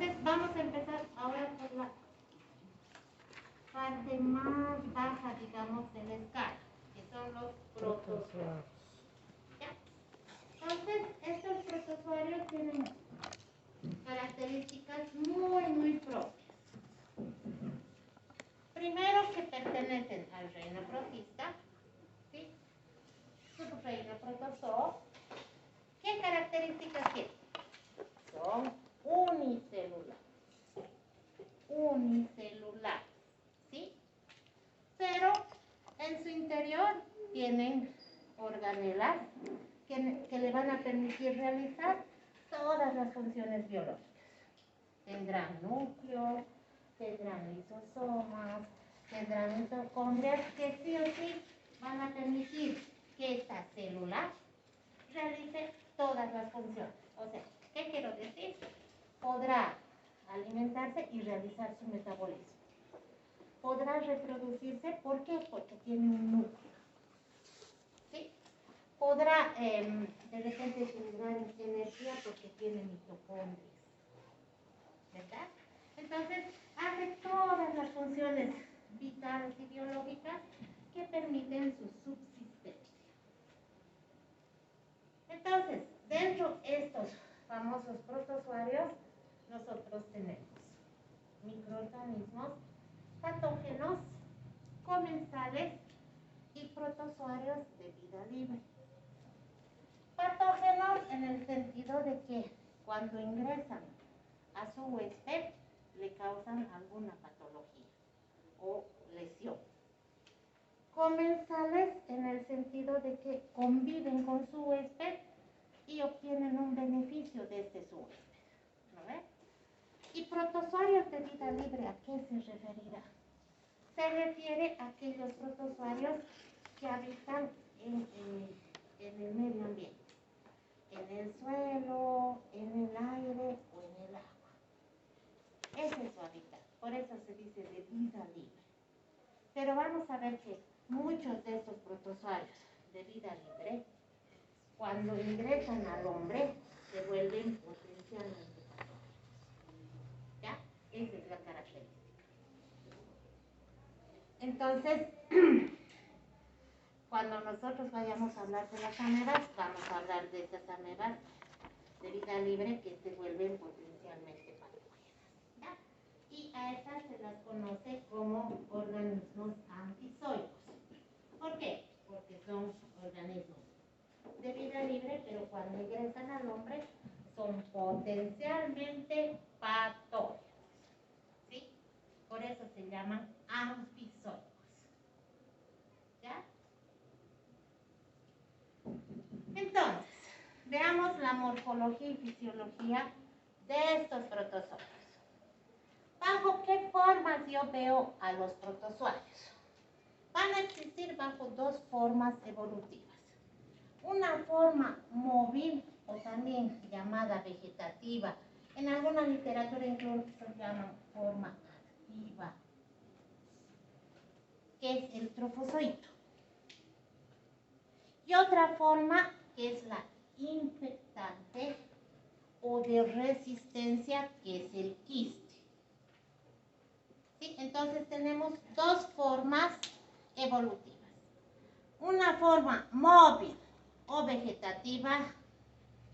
Entonces, vamos a empezar ahora por la parte más baja, digamos, de la escala, que son los protozoarios. ¿Ya? Entonces, estos protozoarios tienen características muy propias. Primero, que pertenecen al reino protista, ¿sí? Subreino protozoo. ¿Qué características tienen? Son unicelulares. Unicelulares, ¿sí? Pero en su interior tienen organelas que le van a permitir realizar todas las funciones biológicas. Tendrán núcleo, tendrán lisosomas, tendrán mitocondrias que sí o sí van a permitir que esta célula realice todas las funciones. O sea, ¿qué quiero decir? Podrá alimentarse y realizar su metabolismo. Podrá reproducirse, ¿por qué? Porque tiene un núcleo. ¿Sí? Podrá de repente generar energía porque tiene mitocondrias. ¿Verdad? Entonces, hace todas las funciones vitales y biológicas que permiten su subsistencia. Entonces, dentro de estos famosos protozoarios, nosotros tenemos microorganismos patógenos, comensales y protozoarios de vida libre. Patógenos en el sentido de que cuando ingresan a su huésped le causan alguna patología o lesión. Comensales en el sentido de que conviven con su huésped y obtienen un beneficio desde su huésped. ¿No ve? ¿Y protozoarios de vida libre a qué se referirá? Se refiere a aquellos protozoarios que habitan en el medio ambiente, en el suelo, en el aire o en el agua. Ese es su hábitat, por eso se dice de vida libre. Pero vamos a ver que muchos de estos protozoarios de vida libre, cuando ingresan al hombre, se vuelven potencialmente patógenos. ¿Ya? Esa es la característica. Entonces, cuando nosotros vayamos a hablar de las amebas, vamos a hablar de esas amebas de vida libre que se vuelven potencialmente patógenas. ¿Ya? Y a estas se las conoce como organismos anfizoicos. ¿Por qué? Porque son organismos de vida libre, pero cuando ingresan al hombre son potencialmente patógenos. ¿Sí? Por eso se llaman anfizoicos. ¿Ya? Entonces, veamos la morfología y fisiología de estos protozoarios. ¿Bajo qué formas yo veo a los protozoarios? Van a existir bajo dos formas evolutivas. Una forma móvil o también llamada vegetativa. En alguna literatura incluso se llama forma activa, que es el trofozoito. Y otra forma que es la infectante o de resistencia, que es el quiste. ¿Sí? Entonces tenemos dos formas evolutivas. Una forma móvil o vegetativa,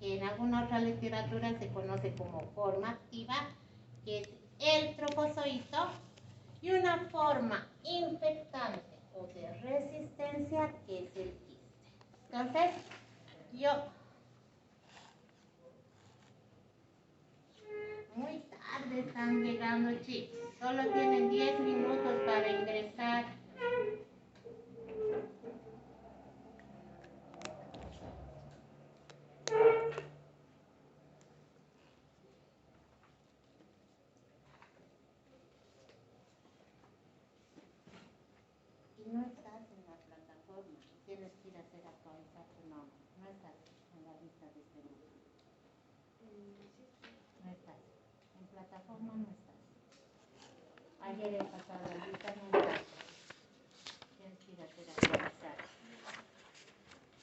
que en alguna otra literatura se conoce como forma activa, que es el trofozoito, y una forma infectante o de resistencia, que es el quiste. Entonces, muy tarde están llegando, chicos. Solo tienen 10 minutos para ingresar. Y no estás en la plataforma. Tienes que ir a hacer actualizar tu nombre. No estás en la lista de espera. No estás. En plataforma no estás. Ayer he pasado la lista, no estás. Tienes que ir a hacer actualizar.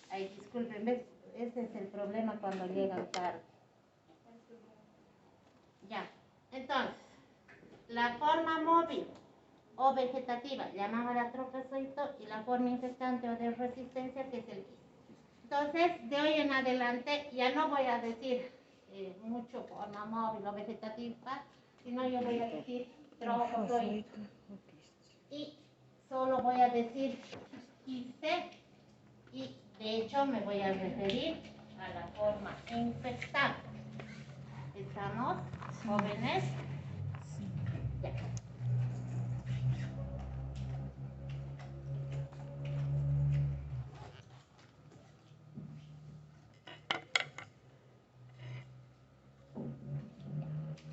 Ay, disculpen, ¿ves? Ese es el problema cuando llegan tarde. Ya. Entonces, la forma móvil o vegetativa, llamada trofozoito, y la forma infectante o de resistencia, que es el quiste. Entonces, de hoy en adelante, ya no voy a decir mucho forma móvil o vegetativa, sino yo voy a decir trofozoito. Y solo voy a decir quiste, y de hecho me voy a referir a la forma infectante. ¿Estamos jóvenes? Ya.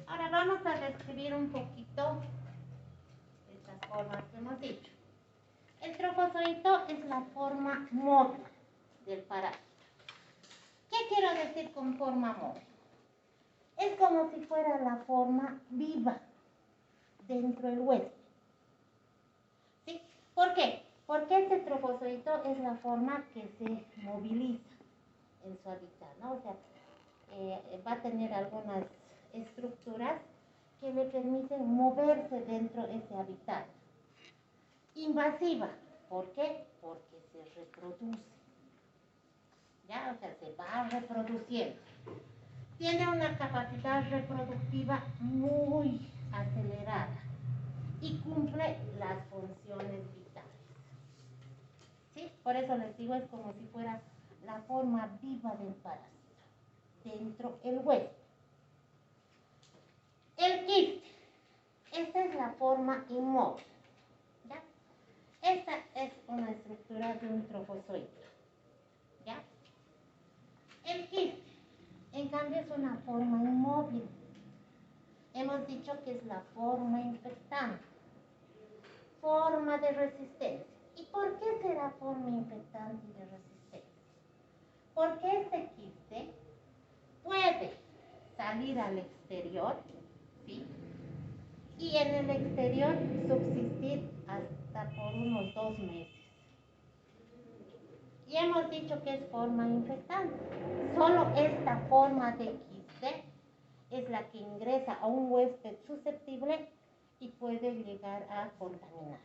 Ahora vamos a describir un poquito estas formas que hemos dicho. El trofozoito es la forma móvil del parásito. ¿Qué quiero decir con forma móvil? Es como si fuera la forma viva dentro del huésped. ¿Sí? ¿Por qué? Porque este trofozoito es la forma que se moviliza en su hábitat, ¿no? O sea, va a tener algunas estructuras que le permiten moverse dentro de ese hábitat. Invasiva, ¿por qué? Porque se reproduce. ¿Ya? O sea, se va reproduciendo. Tiene una capacidad reproductiva muy acelerada y cumple las funciones vitales. ¿Sí? Por eso les digo, es como si fuera la forma viva del parásito dentro del huevo. El quiste, esta es la forma inmóvil. ¿Ya? Esta es una estructura de un trofozoito. ¿Ya? El quiste, en cambio, es una forma inmóvil. Hemos dicho que es la forma infectante, forma de resistencia. ¿Y por qué será forma infectante y de resistencia? Porque este quiste puede salir al exterior, ¿sí? Y en el exterior subsistir hasta por unos 2 meses. Y hemos dicho que es forma infectante. Solo esta forma de quiste es la que ingresa a un huésped susceptible y puede llegar a contaminar.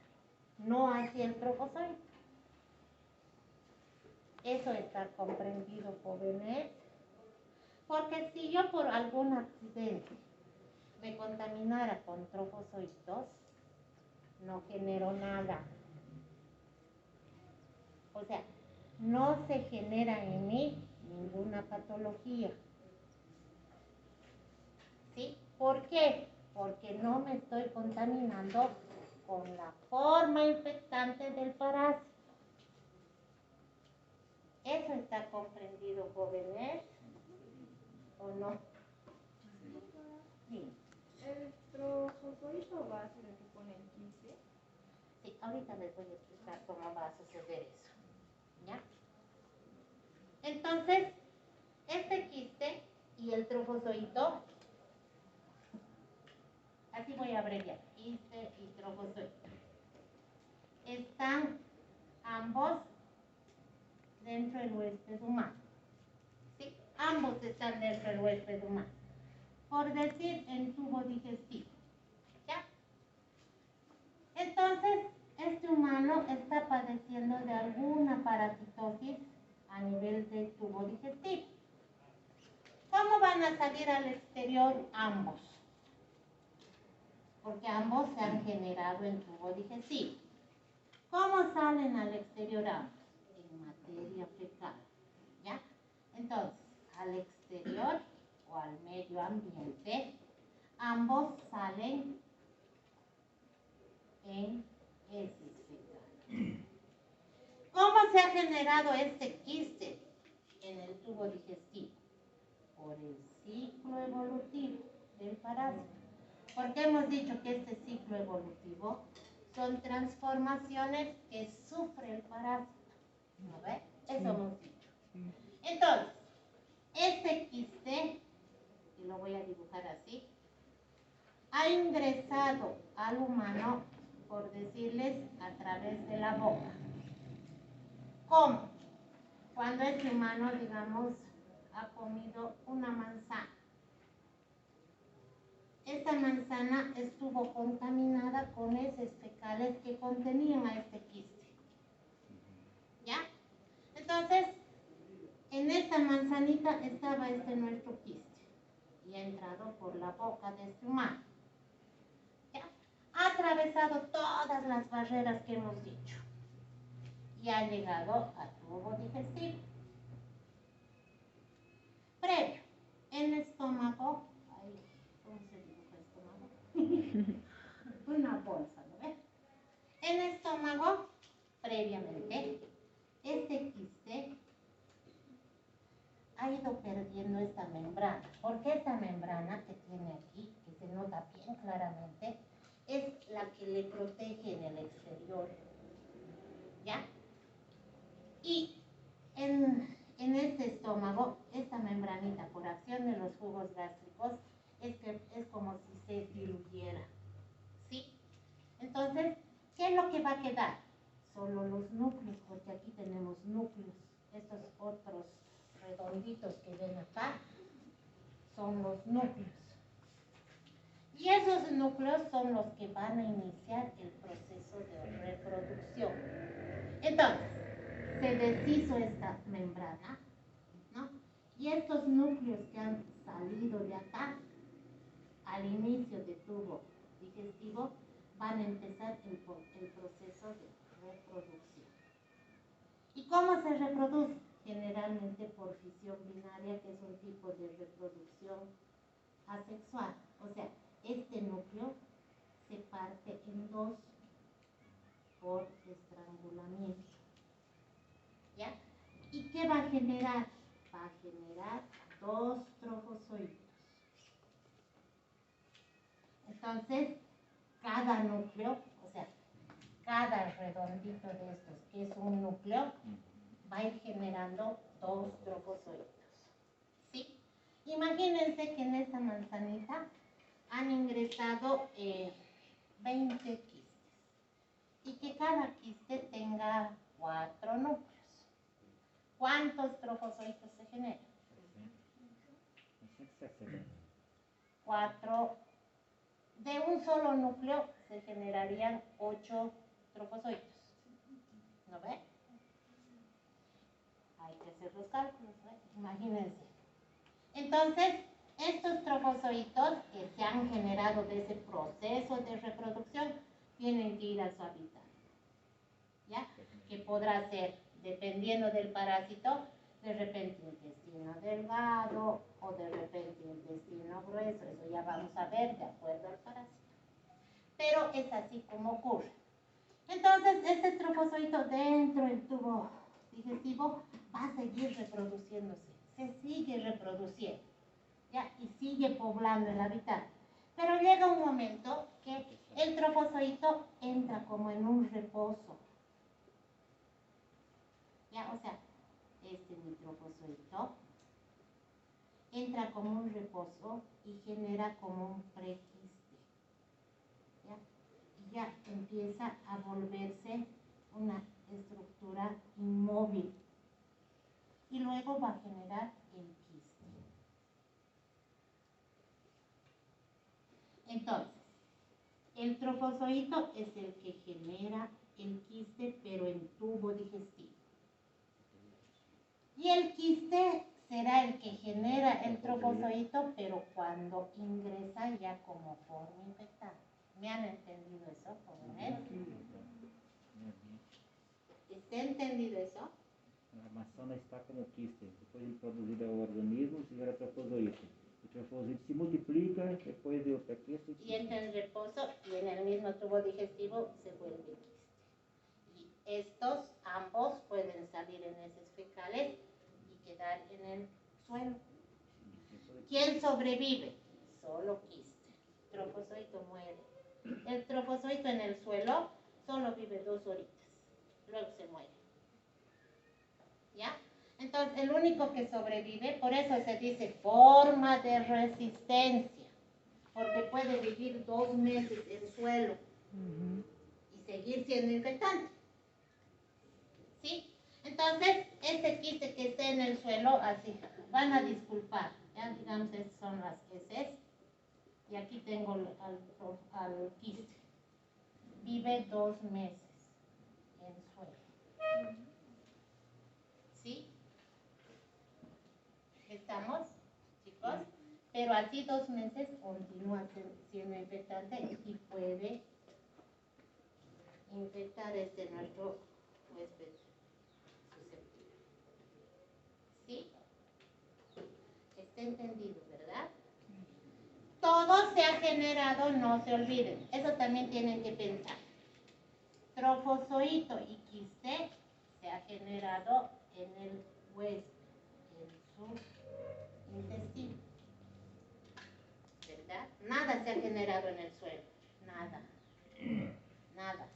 No así el trofozoito. Eso está comprendido, jóvenes. Porque si yo por algún accidente me contaminara con trofozoitos, no genero nada. O sea, no se genera en mí ninguna patología. ¿Sí? ¿Por qué? Porque no me estoy contaminando con la forma infectante del parásito. ¿Eso está comprendido, jóvenes? ¿O no? Sí. ¿El trofozoito va a ser el que pone el quiste? Sí, ahorita les voy a explicar cómo va a suceder eso. ¿Ya? Entonces, este quiste y el trofozoito, así voy a abreviar, quiste y trofozoito, están ambos dentro del huésped humano. ¿Sí? Ambos están dentro del huésped humano. Por decir, en tubo digestivo. ¿Ya? Entonces, este humano está padeciendo de alguna parasitosis a nivel del tubo digestivo. ¿Cómo van a salir al exterior ambos? Porque ambos se han generado en tubo digestivo. ¿Cómo salen al exterior ambos? En materia fecal. ¿Ya? Entonces, al exterior o al medio ambiente, ambos salen en heces fecal. ¿Cómo se ha generado este quiste en el tubo digestivo? Por el ciclo evolutivo del parásito. Porque hemos dicho que este ciclo evolutivo son transformaciones que sufre el parásito. ¿No ve? Eso hemos dicho. Entonces, este quiste, y lo voy a dibujar así, ha ingresado al humano, por decirles, a través de la boca. ¿Cómo? Cuando este humano, digamos, ha comido una manzana. esta manzana estuvo contaminada con heces fecales que contenían a este quiste. ¿Ya? Entonces, en esta manzanita estaba nuestro quiste y ha entrado por la boca de este humano. ¿Ya? Ha atravesado todas las barreras que hemos dicho y ha llegado al tubo digestivo. Previo, en el estómago, ¿cómo se dibuja estómago? Una bolsa, ¿no ves? En el estómago, previamente, este quiste ha ido perdiendo esta membrana, porque esta membrana que tiene aquí, que se nota bien claramente, es la que le protege en el exterior, ¿ya? Y en este estómago, esta membranita, por acción de los jugos gástricos, es como si se diluyera, ¿sí? Entonces, ¿qué es lo que va a quedar? Solo los núcleos, porque aquí tenemos núcleos. Estos otros redonditos que ven acá son los núcleos. Y esos núcleos son los que van a iniciar el proceso de reproducción. Entonces, se deshizo esta membrana, ¿no? Y estos núcleos que han salido de acá, al inicio del tubo digestivo, van a empezar el proceso de reproducción. ¿Y cómo se reproduce? Generalmente por fisión binaria, que es un tipo de reproducción asexual. O sea, este núcleo se parte en dos por estrangulamiento. ¿Ya? ¿Y qué va a generar? Va a generar dos trofozoitos. Entonces, cada núcleo, o sea, cada redondito de estos, que es un núcleo, va a ir generando dos trofozoitos. ¿Sí? Imagínense que en esta manzanita han ingresado 20 quistes y que cada quiste tenga 4 núcleos. ¿Cuántos trofozoitos se generan? 4. De un solo núcleo se generarían 8 trofozoitos. ¿No ve? Hay que hacer los cálculos, ¿no? Imagínense. Entonces, estos trofozoitos que se han generado de ese proceso de reproducción tienen que ir a su hábitat. ¿Ya? Que podrá ser, dependiendo del parásito, de repente intestino delgado o de repente intestino grueso. Eso ya vamos a ver de acuerdo al parásito. Pero es así como ocurre. Entonces, este trofozoito dentro del tubo digestivo va a seguir reproduciéndose. Se sigue reproduciendo, ¿ya? Y sigue poblando el hábitat. Pero llega un momento que el trofozoito entra como en un reposo. ¿Ya? O sea, este trofozoito entra como un reposo y genera como un prequiste. ¿Ya? Y ya empieza a volverse una estructura inmóvil. Y luego va a generar el quiste. Entonces, el trofozoito es el que genera el quiste, pero en tubo digestivo. Y el quiste será el que genera el trofozoito, pero cuando ingresa ya como forma infectada. ¿Me han entendido eso, jóvenes? ¿Está entendido eso? A maçã está como quiste, depois ele produzido ao organismo, se gera trofozoito. O trofozoito se multiplica, depois de prequiste. Y entra en reposo y en el mismo tubo digestivo se vuelve quiste. Y estos ambos pueden salir en heces fecales y quedar en el suelo. ¿Quién sobrevive? Solo quiste. El trofozoito muere. El trofozoito en el suelo solo vive 2 horitas. Luego se muere. ¿Ya? Entonces, el único que sobrevive, por eso se dice forma de resistencia, porque puede vivir 2 meses en suelo y seguir siendo infectante. ¿Sí? Entonces, este quiste que esté en el suelo, así, van a disculpar, ya digamos, estas son las heces, y aquí tengo al quiste. Vive 2 meses en suelo. ¿Sí? ¿Estamos, chicos? Pero así 2 meses continúa siendo infectante y puede infectar nuestro huésped susceptible. ¿Sí? Está entendido, ¿verdad? Todo se ha generado, no se olviden. Eso también tienen que pensar. Trofozoito y quiste se ha generado en el huésped, en su intestino. ¿Verdad? Nada se ha generado en el suelo. Nada. Nada.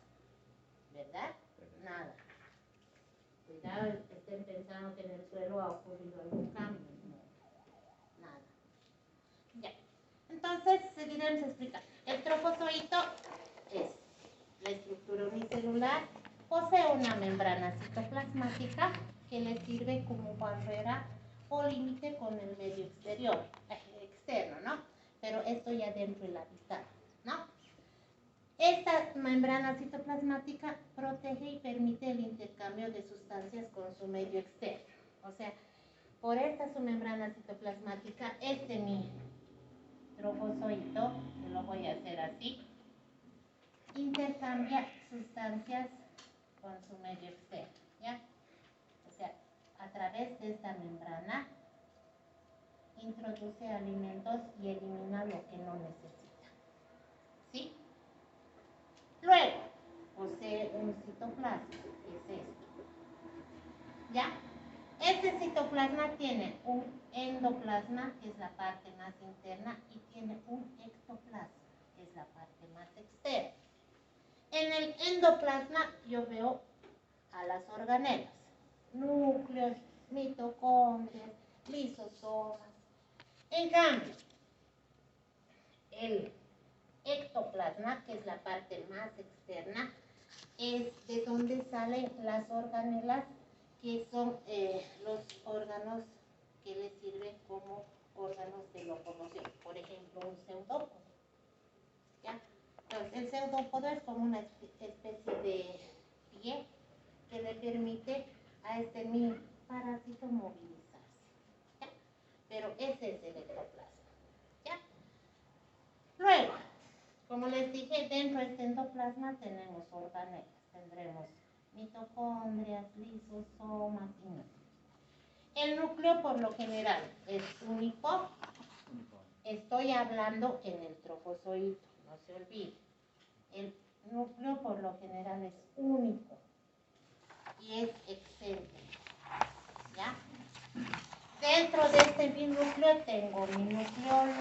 ¿Verdad? Nada. Cuidado, estén pensando que en el suelo ha ocurrido algún cambio. No. Nada. Ya. Entonces, seguiremos explicando. El trofozoito es la estructura unicelular, posee una membrana citoplasmática que le sirve como barrera o límite con el medio externo, ¿no? Pero esto ya dentro del hábitat, ¿no? Esta membrana citoplasmática protege y permite el intercambio de sustancias con su medio externo. O sea, por esta su membrana citoplasmática, mi trofozoito, que lo voy a hacer así, intercambia sustancias con su medio externo, ¿ya? O sea, a través de esta membrana introduce alimentos y elimina lo que no necesita, ¿sí? Luego, posee un citoplasma, que es esto, ¿ya? Este citoplasma tiene un endoplasma, que es la parte más interna, y tiene un ectoplasma, que es la parte más externa. En el endoplasma yo veo a las organelas, núcleos, mitocondrias, lisosomas. En cambio, el ectoplasma, que es la parte más externa, es de donde salen las organelas, que son los órganos que les sirven como órganos de locomoción. Por ejemplo, un pseudópodo. ¿Ya? Entonces, el pseudópodo es como una especie de pie que le permite a mi parásito movilizarse. ¿Ya? Pero ese es el ectoplasma. ¿Ya? Luego, como les dije, dentro de este endoplasma tenemos organelas. Tendremos mitocondrias, lisosomas y núcleos. El núcleo por lo general es único. Estoy hablando en el trofozoito, no se olvide. El núcleo por lo general es único y es excéntrico. ¿Ya? Dentro de este núcleo tengo mi nucleolo,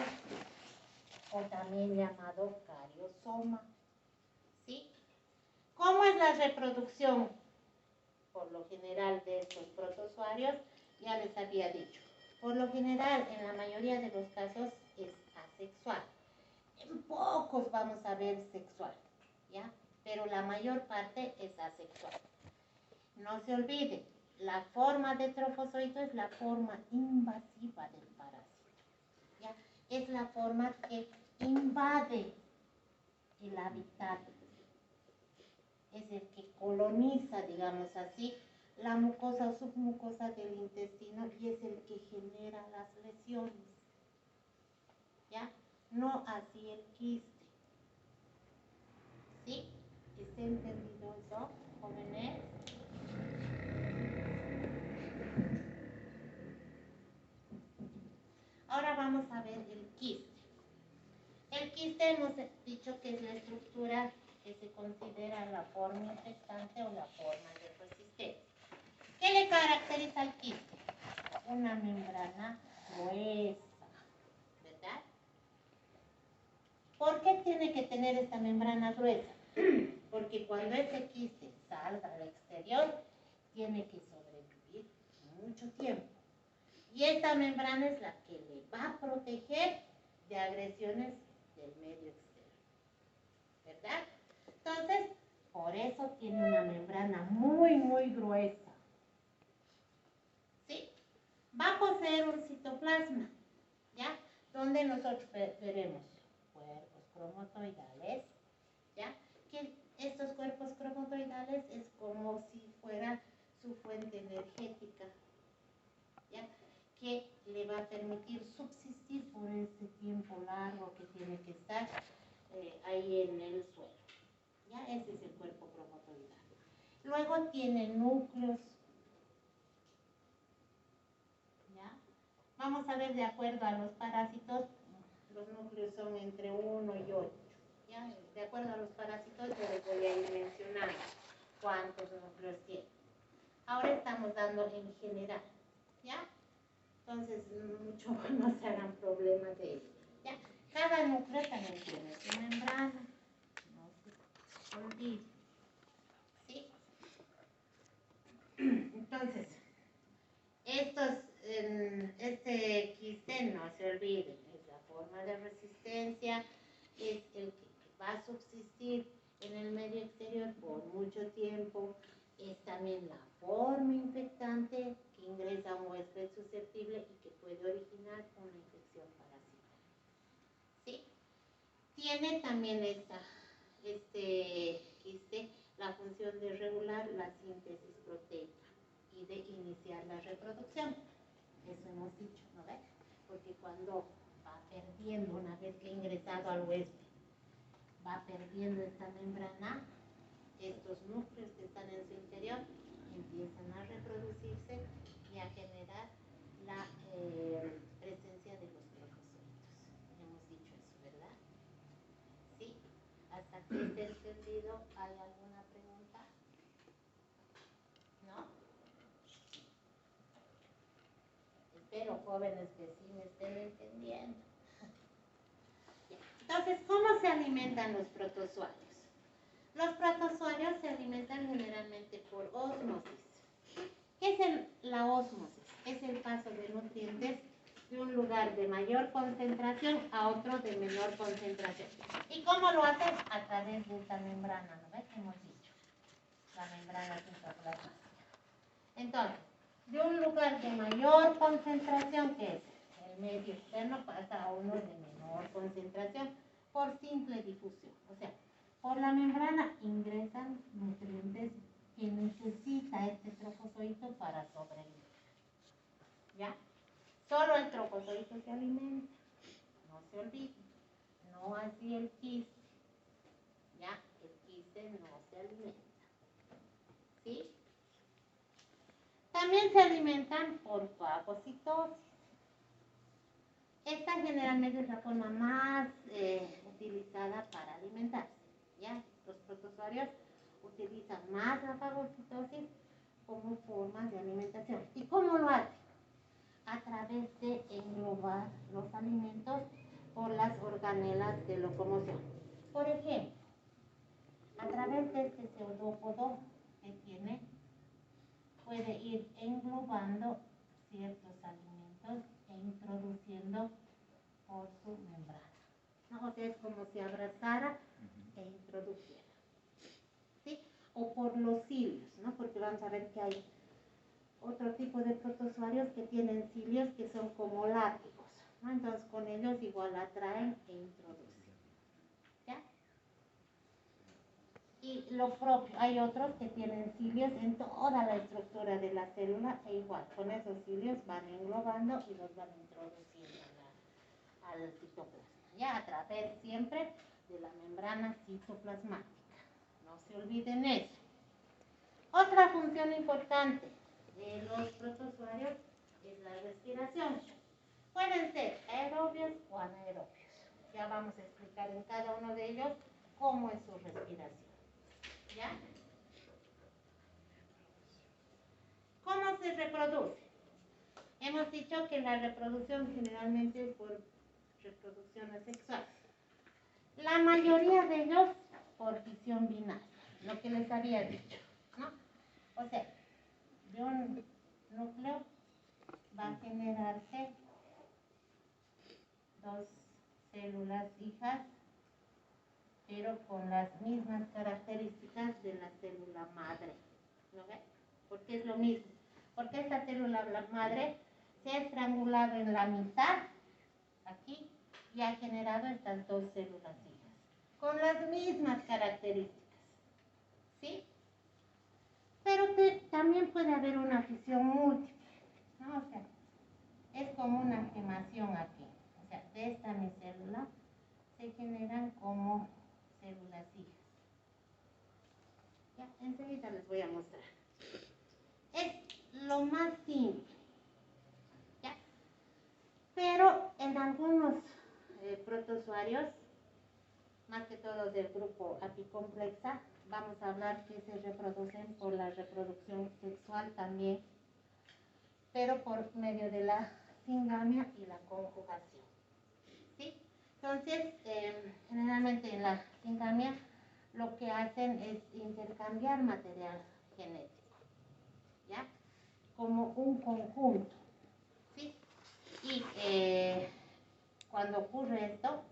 o también llamado cariosoma. ¿Sí? ¿Cómo es la reproducción? Por lo general de estos protozoarios, ya les había dicho. Por lo general, en la mayoría de los casos, es asexual. En pocos vamos a ver sexual, ¿ya? Pero la mayor parte es asexual. No se olvide, la forma de trofozoito es la forma invasiva del parásito, ¿ya? Es la forma que invade el hábitat. Es el que coloniza, digamos así, la mucosa o submucosa del intestino y es el que genera las lesiones. ¿Ya? No así el quiste. ¿Sí? ¿Está entendido eso, jóvenes? Ahora vamos a ver el quiste. El quiste hemos dicho que es la estructura que se considera la forma infectante o la forma de resistencia. ¿Qué le caracteriza al quiste? Una membrana gruesa, ¿verdad? ¿Por qué tiene que tener esta membrana gruesa? Porque cuando ese quiste salga al exterior, tiene que sobrevivir mucho tiempo. Y esta membrana es la que le va a proteger de agresiones del medio externo, ¿verdad? Entonces, por eso tiene una membrana muy, muy gruesa. ¿Sí? Va a poseer un citoplasma, ¿ya? Donde nosotros veremos permitir subsistir por ese tiempo largo que tiene que estar ahí en el suelo. ¿Ya? Ese es el cuerpo cromatoidal. Luego tiene núcleos. ¿Ya? Vamos a ver de acuerdo a los parásitos, los núcleos son entre 1 y 8. ¿Ya? De acuerdo a los parásitos yo les voy a ir mencionando cuántos núcleos tiene. Ahora estamos dando en general. ¿Ya? Entonces, mucho no se hagan problemas de eso. ¿Ya? Cada núcleo también tiene su membrana. No se olvide. ¿Sí? Entonces, este quiste, no se olvide, es la forma de resistencia, es el que va a subsistir en el medio exterior por mucho tiempo, es también la forma infectante que ingresa a un huésped susceptible y que puede originar una infección parasitaria. ¿Sí? Tiene también este quiste la función de regular la síntesis proteica y de iniciar la reproducción. Eso hemos dicho, ¿no ves? Porque cuando va perdiendo, una vez que ha ingresado al huésped, va perdiendo esta membrana, estos núcleos que están en su interior empiezan a reproducirse y a generar la presencia de los trofozoitos. Hemos dicho eso, ¿verdad? ¿Sí? Hasta que esté entendido, ¿hay alguna pregunta? ¿No? Espero, jóvenes, que sí me estén entendiendo. Entonces, ¿cómo se alimentan los protozoarios? Los protozoarios se alimentan generalmente por ósmosis. ¿Qué es la ósmosis? Es el paso de nutrientes de un lugar de mayor concentración a otro de menor concentración. ¿Y cómo lo hacen? A través de esta membrana, ¿no ves? Hemos dicho, la membrana citoplasmática. Entonces, de un lugar de mayor concentración, que es el medio externo, pasa a uno de menor concentración por simple difusión. O sea, por la membrana ingresan nutrientes que necesita este trofozoito para sobrevivir. ¿Ya? Solo el trofozoito se alimenta. No se olviden. No así el quiste. ¿Ya? El quiste no se alimenta. ¿Sí? También se alimentan por fagocitosis. Esta generalmente es la forma más utilizada para alimentarse. ¿Ya? Los protozoarios utilizan más la fagocitosis como forma de alimentación. ¿Y cómo lo hacen? A través de englobar los alimentos por las organelas de locomoción. Por ejemplo, a través de este pseudópodo que tiene, puede ir englobando ciertos alimentos e introduciendo por su membrana. ¿No? O sea, es como si abrazara e introdujera. ¿Sí? O por los cilios, ¿no? Porque vamos a ver que hay otro tipo de protozoarios que tienen cilios que son como látigos, ¿no? Entonces con ellos igual atraen e introducen. ¿Ya? Y lo propio, hay otros que tienen cilios en toda la estructura de la célula e igual, con esos cilios van englobando y los van introduciendo al citoplasma, ya a través siempre de la membrana citoplasmática. No se olviden eso. Otra función importante de los protozoarios es la respiración. Pueden ser aerobios o anaerobios. Ya vamos a explicar en cada uno de ellos cómo es su respiración. ¿Ya? ¿Cómo se reproduce? Hemos dicho que la reproducción generalmente es por reproducción asexual. La mayoría de ellos por fisión binaria, lo que les había dicho, ¿no? O sea, de un núcleo va a generarse dos células hijas, pero con las mismas características de la célula madre. ¿Lo ven? Porque es lo mismo. Porque esta célula madre se ha estrangulado en la mitad, aquí, y ha generado estas dos células hijas, con las mismas características. ¿Sí? Pero también puede haber una fisión múltiple, ¿no? O sea, es como una gemación aquí. O sea, de esta mi célula se generan como células hijas. Ya, enseguida les voy a mostrar. Es lo más simple, ¿ya? Pero en algunos protozoarios, más que todo del grupo apicomplexa, vamos a hablar que se reproducen por la reproducción sexual también, pero por medio de la singamia y la conjugación, ¿sí? Entonces, generalmente en la singamia lo que hacen es intercambiar material genético, ¿ya? Como un conjunto, ¿sí? Y cuando ocurre esto,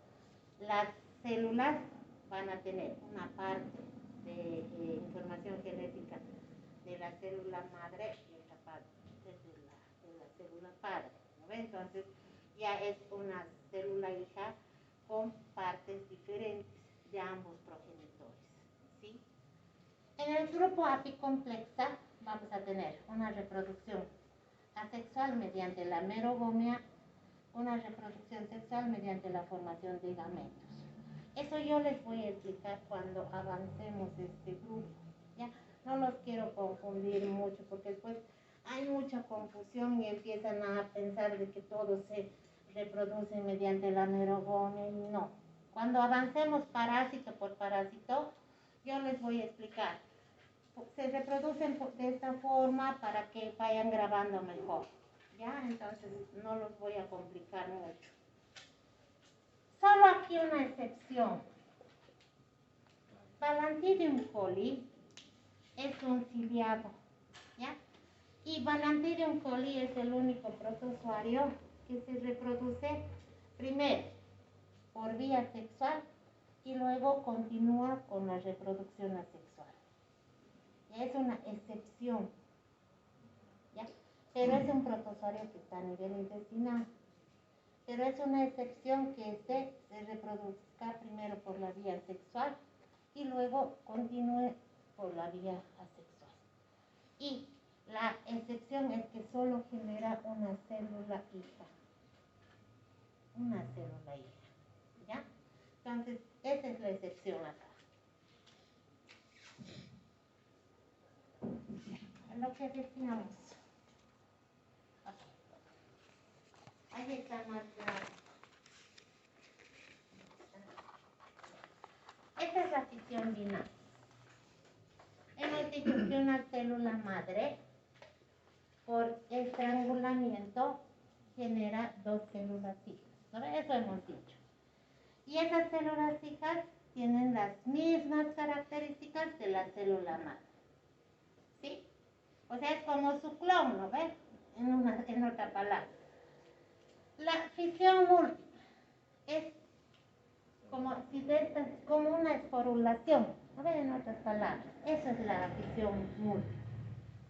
las células van a tener una parte de información genética de la célula madre y otra parte de la célula padre, ¿no ve? Entonces ya es una célula hija con partes diferentes de ambos progenitores, ¿sí? En el grupo apicomplexa vamos a tener una reproducción asexual mediante la merogomia, una reproducción sexual mediante la formación de gametos. Eso yo les voy a explicar cuando avancemos este grupo, ¿ya? No los quiero confundir mucho porque después hay mucha confusión y empiezan a pensar de que todo se reproduce mediante la merogomia. No. Cuando avancemos parásito por parásito, yo les voy a explicar. Se reproducen de esta forma para que vayan grabando mejor, ¿ya? Entonces no los voy a complicar mucho. Solo aquí una excepción. Balantidium coli es un ciliado, ¿ya? Y Balantidium coli es el único protozoario que se reproduce primero por vía sexual y luego continúa con la reproducción asexual. Es una excepción, ¿ya? Pero es un protozoario que está a nivel intestinal. Pero es una excepción que se reproduzca primero por la vía sexual y luego continúe por la vía asexual. Y la excepción es que solo genera una célula hija. Una célula hija, ¿ya? Entonces, esa es la excepción acá. Lo que decíamos. Ahí está más claro. Esta es la fisión binaria. Hemos dicho que una célula madre, por estrangulamiento, genera dos células hijas, ¿no? Eso hemos dicho. Y esas células hijas tienen las mismas características de la célula madre, ¿sí? O sea, es como su clon, ¿no ves? En otra palabra. La fisión múltiple es como una esporulación, ¿no ves? En otras palabras, eso es la fisión múltiple,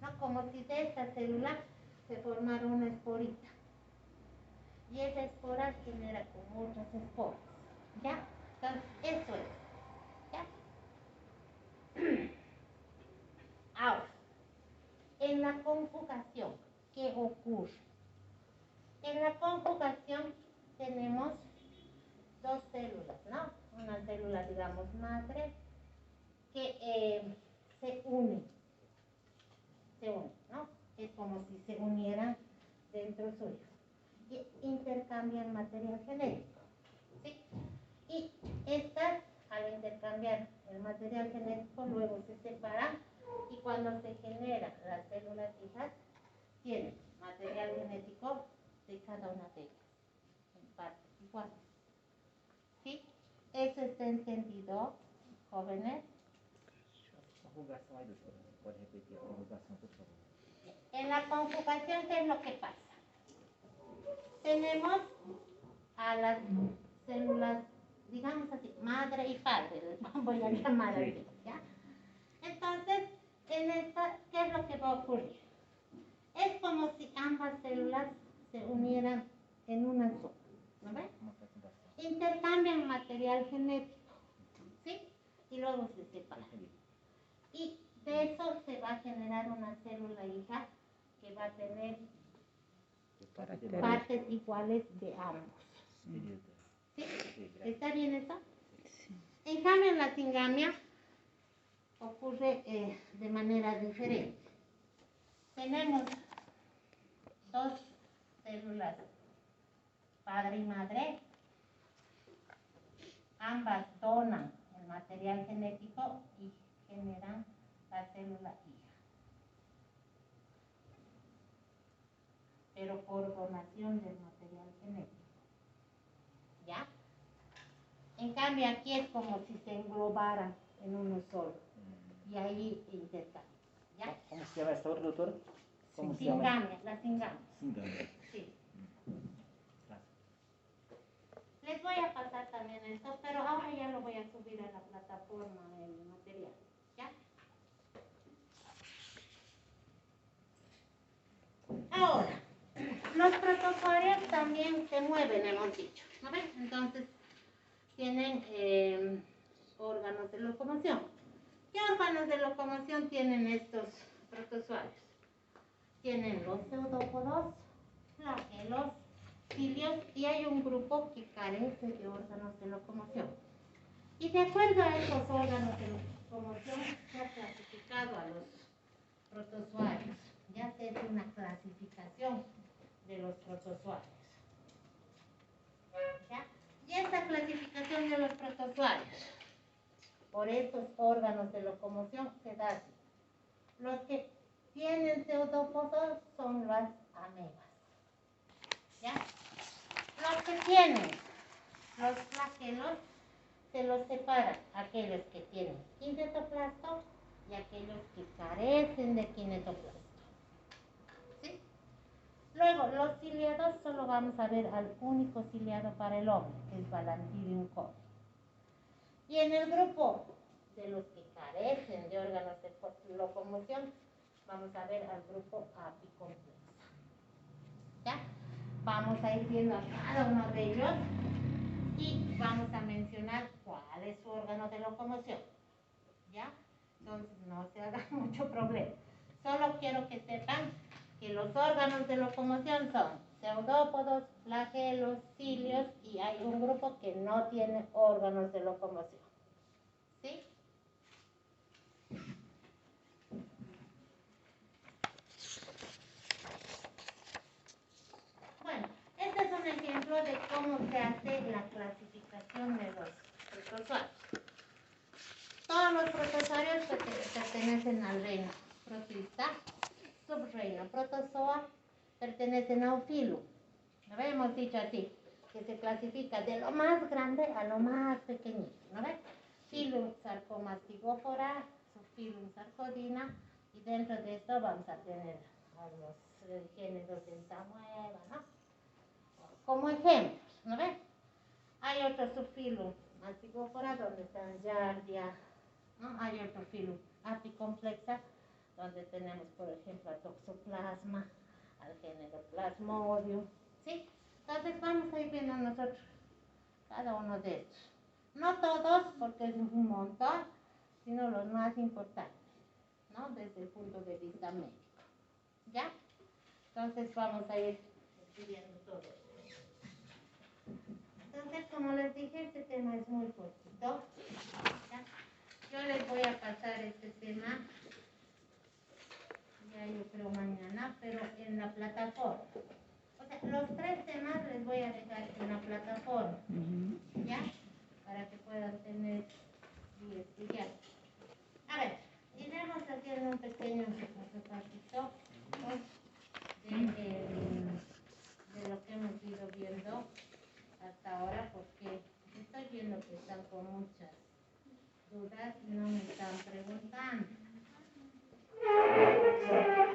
¿no? Como si de esta célula se formara una esporita. Y esa espora genera como otras esporas, ¿ya? Entonces, eso es, ¿ya? Ahora, en la conjugación, ¿qué ocurre? En la conjugación tenemos dos células, ¿no? Una célula, digamos, madre, que se une, ¿no? Es como si se unieran dentro suyo. Y intercambian material genético, ¿sí? Y estas, al intercambiar el material genético, luego se separan y cuando se generan las células hijas, tienen material genético de cada una de ellas, en partes iguales, ¿sí? ¿Eso está entendido, jóvenes? Conjugação aí, doutora. Pode repetir a conjugação, por favor. En la conjugación, ¿qué es lo que pasa? Tenemos a las células, digamos así, madre y padre, les voy a llamar así, ¿ya? Entonces, en esta, ¿qué es lo que va a ocurrir? Es como si ambas células se unieran en una sola, ¿no ven? Intercambian material genético, ¿sí? Y luego se separan. Y de eso se va a generar una célula hija que va a tener Parte partes iguales de ambos. ¿Sí? ¿Está bien eso? En cambio, en la singamia ocurre de manera diferente. Tenemos dos células, padre y madre. Ambas donan el material genético y generan la célula hija. Pero por donación del material genético. ¿Ya? En cambio, aquí es como si se englobaran en uno solo. Y ahí intercambian. ¿Ya? ¿Cómo se llama esta otra, doctora? ¿Cómo se llama? Singamia, la singamia. Singamia. Sí. Les voy a pasar también esto, pero ahora ya lo voy a subir a la plataforma el material. ¿Ya? Ahora, los protozoarios también se mueven, hemos dicho. ¿No ven? Entonces, tienen órganos de locomoción. ¿Qué órganos de locomoción tienen estos protozoarios? Tienen los pseudópodos, flagelos, cilios y hay un grupo que carece de órganos de locomoción. Y de acuerdo a estos órganos de locomoción se ha clasificado a los protozoarios. Ya se hace una clasificación de los protozoarios. ¿Ya? Y esta clasificación de los protozoarios por estos órganos de locomoción se da así. Los que tienen pseudópodos son las amebas. ¿Ya? Los que tienen los flagelos se los separa aquellos que tienen kinetoplasto y aquellos que carecen de kinetoplasto. ¿Sí? Luego, los ciliados solo vamos a ver al único ciliado para el hombre, que es Balantidium coeli. Y en el grupo de los que carecen de órganos de locomoción, vamos a ver al grupo apicomplexa. ¿Ya? Vamos a ir viendo a cada uno de ellos y vamos a mencionar cuál es su órgano de locomoción. ¿Ya? Entonces no se haga mucho problema. Solo quiero que sepan que los órganos de locomoción son pseudópodos, flagelos, cilios y hay un grupo que no tiene órganos de locomoción. ¿Sí? Bueno, este es un ejemplo de cómo se hace la clasificación de los protozoarios. Todos los protozoarios pertenecen al reino protista, subreino protozoa, pertenecen a Ophyllum. ¿No ve? Hemos dicho así, que se clasifica de lo más grande a lo más pequeñito. ¿No ve? Phylum Sarcomastigófora, Subphylum Sarcodina, y dentro de esto vamos a tener a los géneros de Samueva, ¿no? Como ejemplos, ¿no ve? Hay otro subphylum Mastigófora donde están Giardia, ¿no? Hay otro phylum Apicomplexa donde tenemos, por ejemplo, a Toxoplasma, al género Plasmodium, ¿sí? Entonces vamos a ir viendo nosotros cada uno de estos. No todos, porque es un montón, sino los más importantes, ¿no? Desde el punto de vista médico. ¿Ya? Entonces vamos a ir estudiando todo esto. Entonces, como les dije, este tema es muy cortito. ¿Ya? Yo les voy a pasar este tema, ya yo creo mañana, pero en la plataforma. O sea, los 3 temas les voy a dejar en la plataforma, ¿ya? Para que puedan tener y estudiar. A ver, iremos haciendo un pequeño repasito de lo que hemos ido viendo hasta ahora, porque estoy viendo que están con muchas dudas y no me están preguntando.